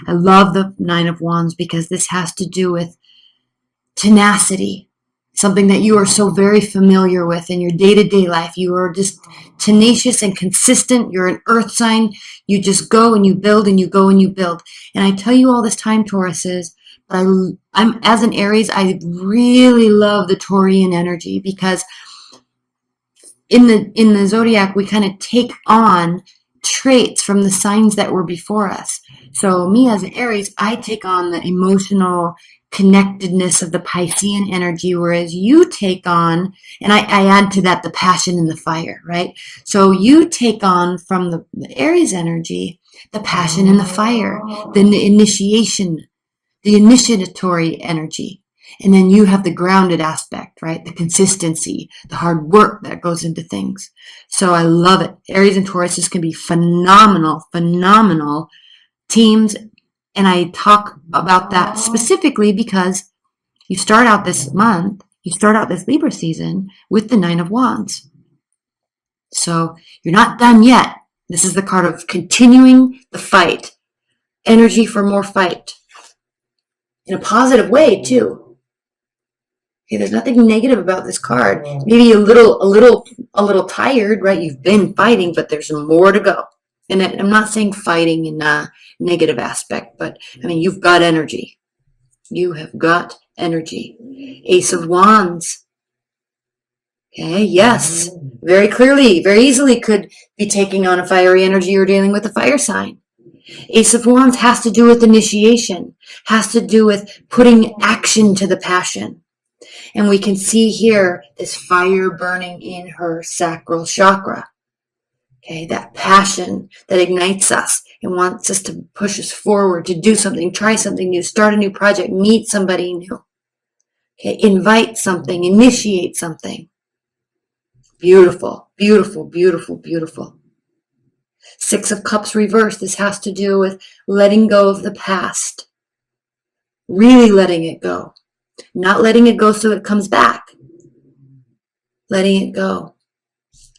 I love the Nine of Wands because this has to do with tenacity, something that you are so very familiar with in your day-to-day life. You are just tenacious and consistent. You're an earth sign. You just go and you build and you go and you build. And I tell you all this time, Tauruses, but I'm as an Aries, I really love the Taurian energy because in the zodiac, we kind of take on traits from the signs that were before us. So me as an Aries, I take on the emotional connectedness of the Piscean energy, whereas you take on, and I add to that the passion and the fire, right? So you take on from the Aries energy, the passion and the fire, the initiation, the initiatory energy. And then you have the grounded aspect, right? The consistency, the hard work that goes into things. So I love it. Aries and Tauruses can be phenomenal, phenomenal teams. And I talk about that specifically because you start out this month, you start out this Libra season with the Nine of Wands. So you're not done yet. This is the card of continuing the fight. Energy for more fight. In a positive way, too. Okay, there's nothing negative about this card. Maybe a little tired, right? You've been fighting, but there's more to go. And I'm not saying fighting in a negative aspect, but I mean, you've got energy. You have got energy. Ace of Wands. Okay, yes. Very clearly, very easily could be taking on a fiery energy or dealing with a fire sign. Ace of Wands has to do with initiation, has to do with putting action to the passion. And we can see here this fire burning in her sacral chakra. Okay, that passion that ignites us and wants us to push us forward, to do something, try something new, start a new project, meet somebody new. Okay, invite something, initiate something. Beautiful, beautiful, beautiful, beautiful. Six of Cups reversed. This has to do with letting go of the past. Really letting it go. Not letting it go so it comes back. Letting it go.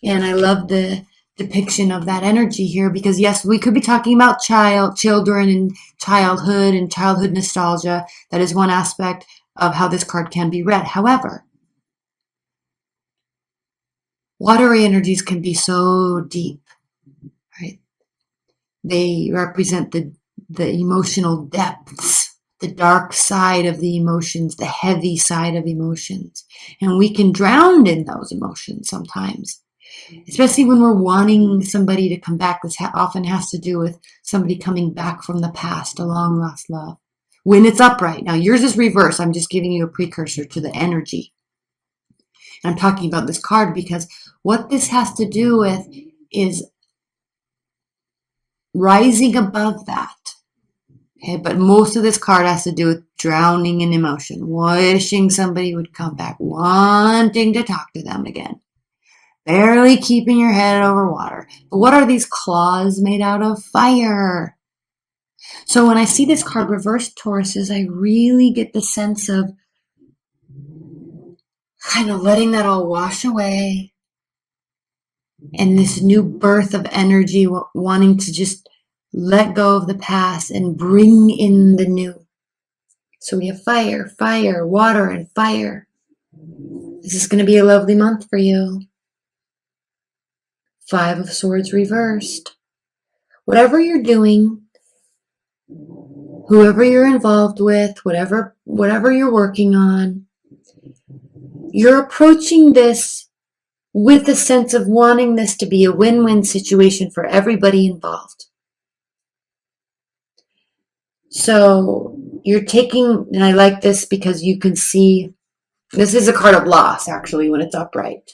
And I love the depiction of that energy here because, yes, we could be talking about children and childhood nostalgia. That is one aspect of how this card can be read. However, watery energies can be so deep, right? They represent the emotional depths, the dark side of the emotions, the heavy side of emotions. And we can drown in those emotions sometimes, especially when we're wanting somebody to come back. This often has to do with somebody coming back from the past, a long lost love. When it's upright. Now, yours is reverse. I'm just giving you a precursor to the energy. And I'm talking about this card because what this has to do with is rising above that. Okay, but most of this card has to do with drowning in emotion, wishing somebody would come back, wanting to talk to them again, barely keeping your head over water. But what are these claws made out of? Fire. So when I see this card reversed, Tauruses, I really get the sense of kind of letting that all wash away and this new birth of energy, wanting to just let go of the past and bring in the new. So we have fire, fire, water, and fire. This is going to be a lovely month for you. Five of Swords reversed. Whatever you're doing, whoever you're involved with, whatever you're working on, you're approaching this with a sense of wanting this to be a win-win situation for everybody involved. So you're taking, and I like this because you can see, this is a card of loss actually when it's upright.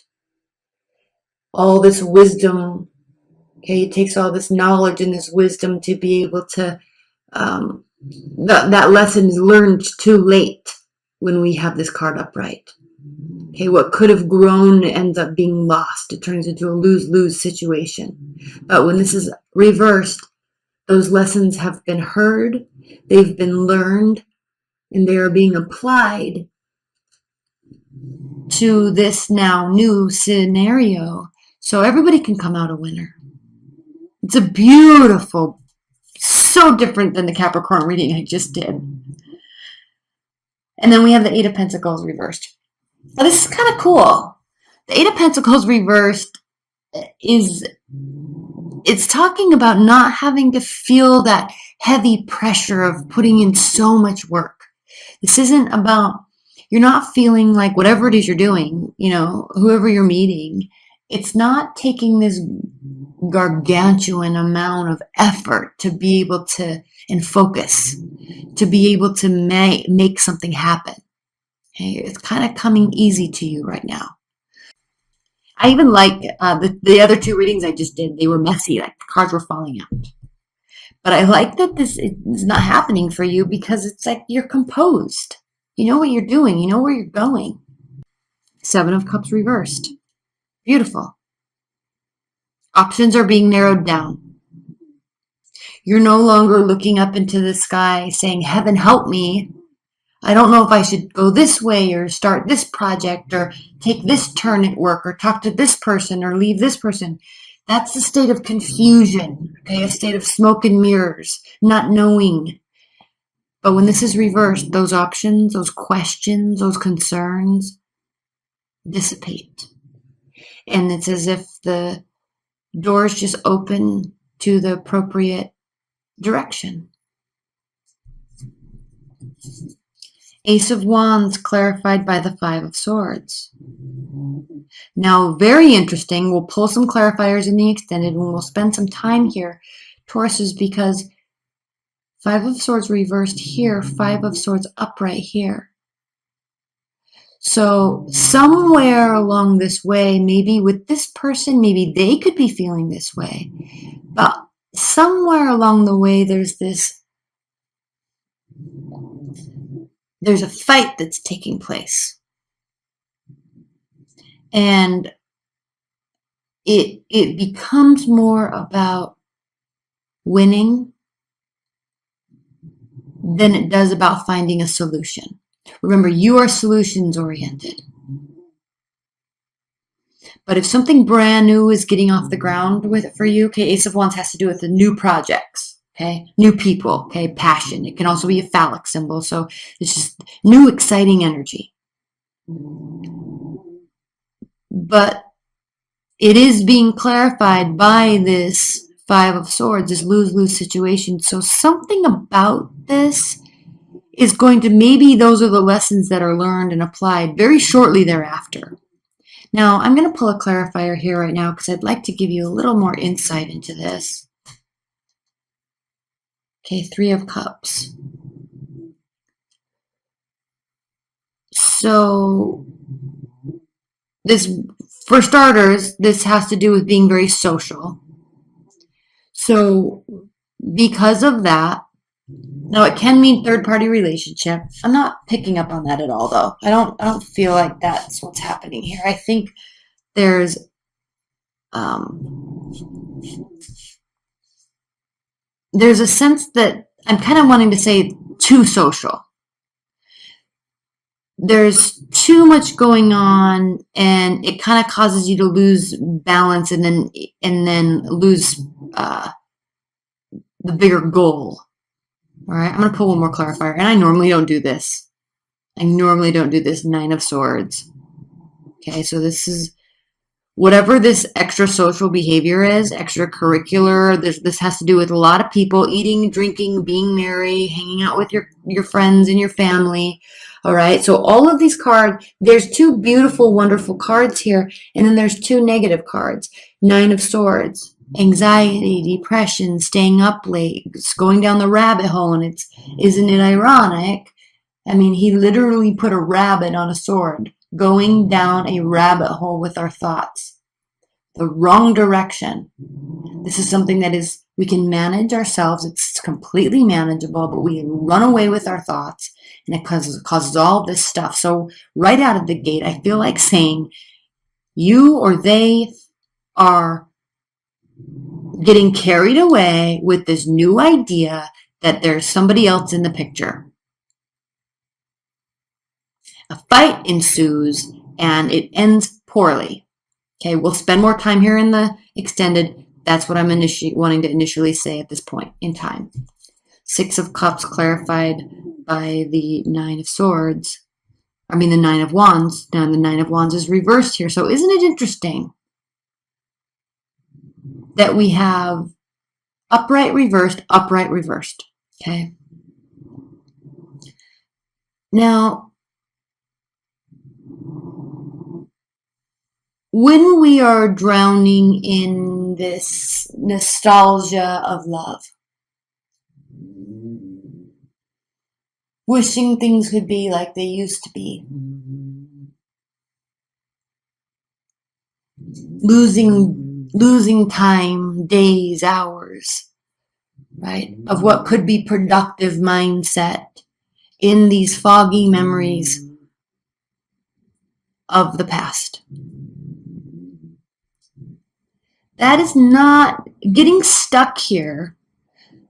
All this wisdom, okay, it takes all this knowledge and this wisdom to be able to, that lesson is learned too late when we have this card upright. Okay, what could have grown ends up being lost. It turns into a lose-lose situation. But when this is reversed, those lessons have been heard, they've been learned, and they are being applied to this now new scenario. So everybody can come out a winner. It's a beautiful so different than the Capricorn reading I just did. And then we have the Eight of Pentacles reversed. Now, this is kind of cool. The Eight of Pentacles reversed it's talking about not having to feel that heavy pressure of putting in so much work. This isn't about, you're not feeling like whatever it is you're doing, whoever you're meeting, it's not taking this gargantuan amount of effort to be able to, and focus, to be able to make something happen. Okay? It's kind of coming easy to you right now. I even like the other two readings I just did. They were messy, like the cards were falling out. But I like that this is not happening for you because it's like you're composed. You know what you're doing. You know where you're going. Seven of Cups reversed. Beautiful. Options are being narrowed down. You're no longer looking up into the sky saying, heaven help me. I don't know if I should go this way or start this project or take this turn at work or talk to this person or leave this person. That's a state of confusion, okay? A state of smoke and mirrors, not knowing. But when this is reversed, those options, those questions, those concerns dissipate. And it's as if the doors just open to the appropriate direction. Ace of Wands clarified by the Five of Swords. Now, very interesting. We'll pull some clarifiers in the extended and we'll spend some time here, Tauruses, because Five of Swords reversed here, Five of Swords upright here. So somewhere along this way, maybe with this person, maybe they could be feeling this way. But somewhere along the way, there's a fight that's taking place. And it becomes more about winning than it does about finding a solution. Remember, you are solutions oriented. But if something brand new is getting off the ground with it for you, okay, Ace of Wands has to do with the new projects. Okay, new people, okay, passion. It can also be a phallic symbol. So it's just new, exciting energy. But it is being clarified by this Five of Swords, this lose-lose situation. So something about this is going to, maybe those are the lessons that are learned and applied very shortly thereafter. Now, I'm going to pull a clarifier here right now because I'd like to give you a little more insight into this. Okay, Three of Cups. So this, for starters, this has to do with being very social. So because of that, now it can mean third-party relationship. I'm not picking up on that at all, though. I don't feel like that's what's happening here. I think there's a sense that I'm kind of wanting to say too social. There's too much going on, and it kind of causes you to lose balance, and then lose the bigger goal. All right, I'm going to pull one more clarifier, and I normally don't do this. Nine of Swords. Okay, so this is whatever this extra social behavior is, extracurricular. This has to do with a lot of people eating, drinking, being merry, hanging out with your friends and your family. All right, so all of these cards, there's two beautiful, wonderful cards here, and then there's two negative cards. Nine of Swords. Anxiety, depression, staying up late, going down the rabbit hole, and isn't it ironic? I mean, he literally put a rabbit on a sword, going down a rabbit hole with our thoughts. The wrong direction. This is something that we can manage ourselves. It's completely manageable, but we run away with our thoughts, and it causes all this stuff. So right out of the gate, I feel like saying you or they are getting carried away with this new idea that there's somebody else in the picture. A fight ensues and it ends poorly. Okay, we'll spend more time here in the extended. That's what I'm wanting to initially say at this point in time. Six of Cups clarified by the Nine of Swords. I mean, the Nine of Wands. Now, the Nine of Wands is reversed here. So isn't it interesting that we have upright, reversed, upright, reversed? Okay. Now, when we are drowning in this nostalgia of love, wishing things could be like they used to be, losing time, days, hours, right, of what could be productive mindset in these foggy memories of the past. That is not, getting stuck here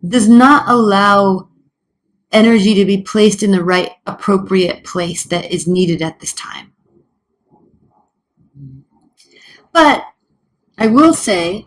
does not allow energy to be placed in the right appropriate place that is needed at this time. But I will say,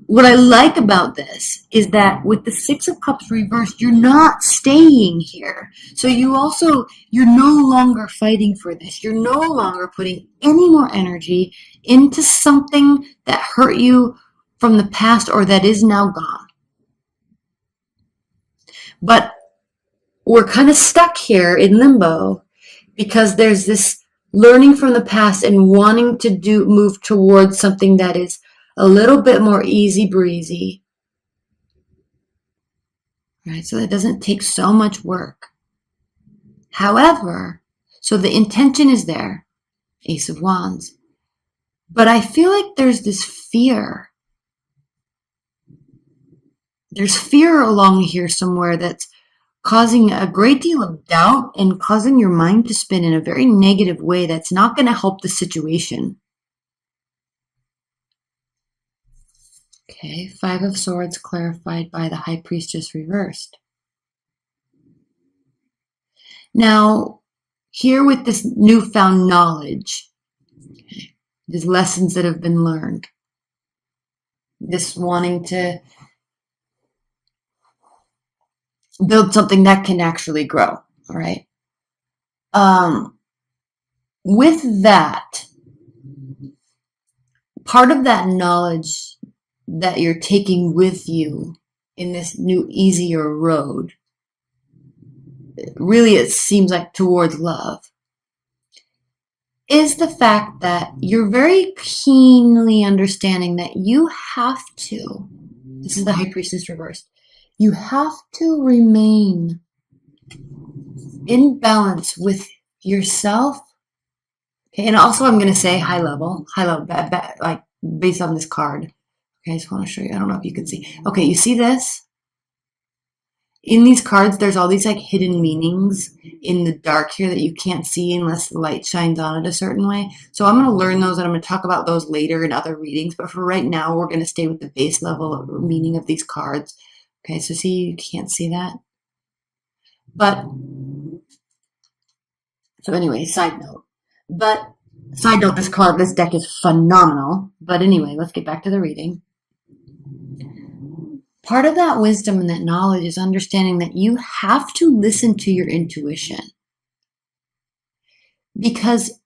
what I like about this is that with the Six of Cups reversed, you're not staying here. So you're no longer fighting for this. You're no longer putting any more energy into something that hurt you from the past or that is now gone. But we're kind of stuck here in limbo because there's this learning from the past and wanting to move towards something that is a little bit more easy breezy, right? So that doesn't take so much work. However, so the intention is there, Ace of Wands, but I feel like there's this fear. There's fear along here somewhere that's causing a great deal of doubt and causing your mind to spin in a very negative way that's not going to help the situation. Okay, Five of Swords clarified by the High Priestess reversed. Now, here with this newfound knowledge, okay, these lessons that have been learned, this wanting to build something that can actually grow, all right? With that, part of that knowledge that you're taking with you in this new, easier road, really it seems like towards love, is the fact that you're very keenly understanding that you have to, this is the High Priestess reversed, you have to remain in balance with yourself. Okay, and also I'm going to say high level, like based on this card. Okay, I just want to show you. I don't know if you can see. Okay, you see this? In these cards, there's all these like hidden meanings in the dark here that you can't see unless the light shines on it a certain way. So I'm going to learn those and I'm going to talk about those later in other readings. But for right now, we're going to stay with the base level meaning of these cards. Okay, so see, you can't see that. But, so anyway, side note. This deck is phenomenal. But anyway, let's get back to the reading. Part of that wisdom and that knowledge is understanding that you have to listen to your intuition. Because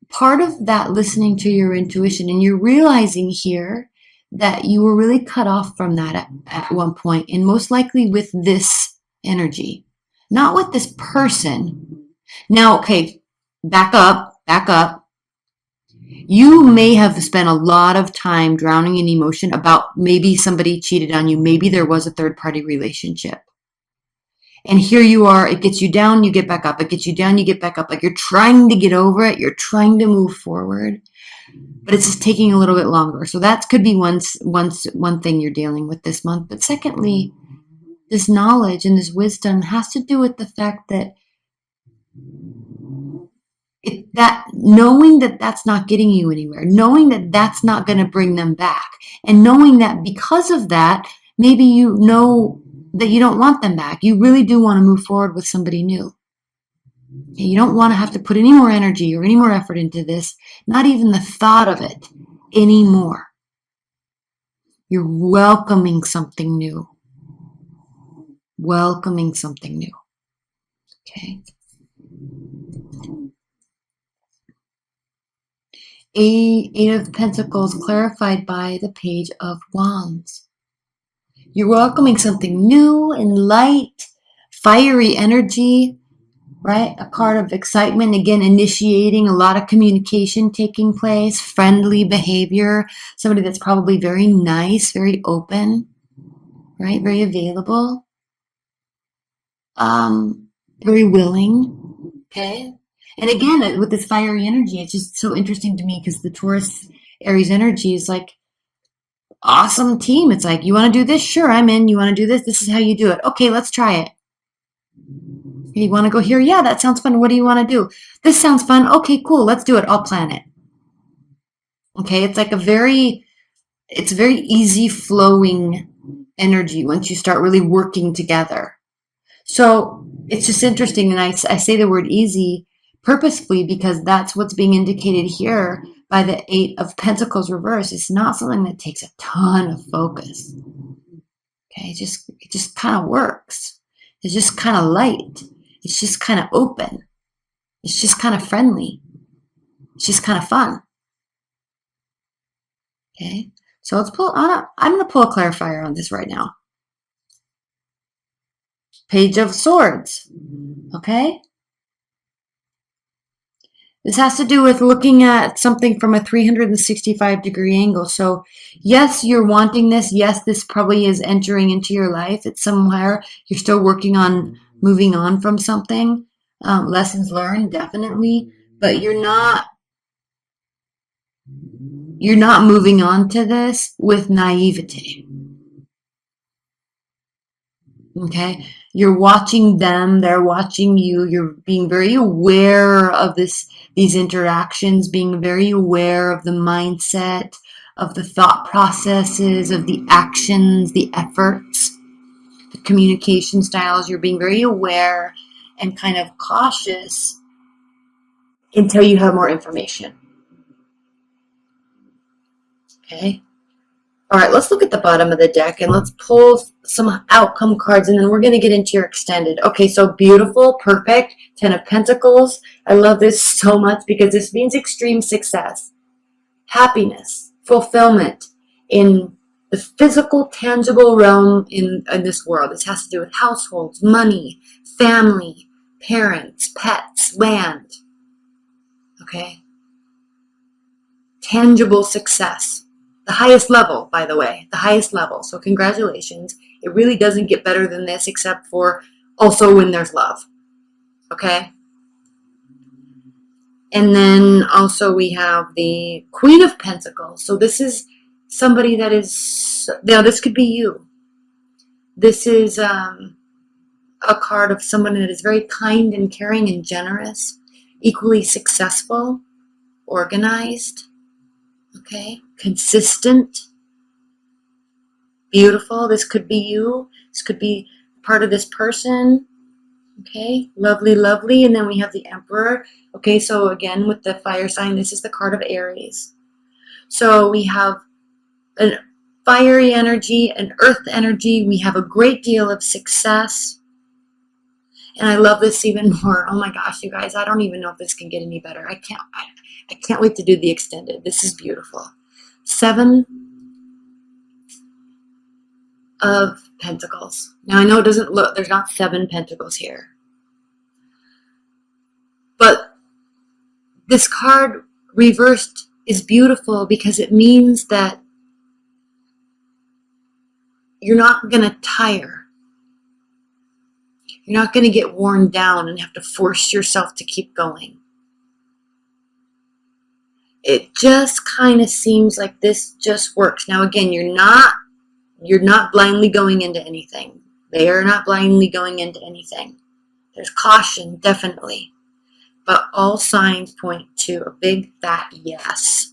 part of that listening to your intuition, and you're realizing here that you were really cut off from that at one point, and most likely with this energy, not with this person. Now, okay, back up. You may have spent a lot of time drowning in emotion about maybe somebody cheated on you. Maybe there was a third-party relationship. And here you are, it gets you down, you get back up. It gets you down, you get back up. Like you're trying to get over it. You're trying to move forward. But it's just taking a little bit longer. So that could be one thing you're dealing with this month. But secondly, this knowledge and this wisdom has to do with the fact that knowing that that's not getting you anywhere, knowing that that's not going to bring them back, and knowing that because of that, maybe you know that you don't want them back. You really do want to move forward with somebody new. You don't want to have to put any more energy or any more effort into this, not even the thought of it anymore. You're welcoming something new. Welcoming something new. Okay. Eight of Pentacles clarified by the Page of Wands. You're welcoming something new and light, fiery energy, right? A card of excitement, again, initiating a lot of communication taking place, friendly behavior, somebody that's probably very nice, very open, right? Very available, very willing, okay? And again, with this fiery energy, it's just so interesting to me because the Taurus Aries energy is like awesome team. It's like, you want to do this? Sure, I'm in. You want to do this? This is how you do it. Okay, let's try it. You want to go here? Yeah, that sounds fun. What do you want to do? This sounds fun. Okay, cool. Let's do it. I'll plan it. Okay, it's like it's very easy flowing energy once you start really working together. So it's just interesting. And I say the word easy purposefully because that's what's being indicated here by the Eight of Pentacles reverse. It's not something that takes a ton of focus. Okay, it just kind of works. It's just kind of light. It's just kind of open. It's just kind of friendly. It's just kind of fun. Okay, so let's pull on. I'm going to pull a clarifier on this right now. Page of Swords. Okay, this has to do with looking at something from a 365-degree angle. So yes, you're wanting this. Yes, this probably is entering into your life. It's somewhere you're still working on moving on from something. Lessons learned, definitely, but you're not moving on to this with naivete. Okay, you're watching them, they're watching you, you're being very aware of these interactions, being very aware of the mindset, of the thought processes, of the actions, the efforts, the communication styles. You're being very aware and kind of cautious until you have more information. Okay. All right, let's look at the bottom of the deck and let's pull some outcome cards and then we're going to get into your extended. Okay, so beautiful, perfect, 10 of Pentacles. I love this so much because this means extreme success, happiness, fulfillment in the physical, tangible realm in this world. This has to do with households, money, family, parents, pets, land. Okay? Tangible success. The highest level, by the way, the highest level. So congratulations. It really doesn't get better than this except for also when there's love. Okay? And then also we have the Queen of Pentacles. So this is somebody that is, now this could be you. This is a card of someone that is very kind and caring and generous, equally successful, organized, okay, consistent, beautiful. This could be you. This could be part of this person. Okay, lovely, lovely. And then we have the Emperor. Okay, so again, with the fire sign, this is the card of Aries. So we have a fiery energy, an earth energy. We have a great deal of success. And I love this even more. Oh my gosh, you guys, I don't even know if this can get any better. I can't wait to do the extended. This is beautiful. 7 of Pentacles. Now I know it doesn't look, there's not 7 pentacles here. But this card reversed is beautiful because it means that you're not going to tire. You're not going to get worn down and have to force yourself to keep going. It just kind of seems like this just works. Now again, you're not blindly going into anything. They are not blindly going into anything. There's caution, definitely. But all signs point to a big fat yes.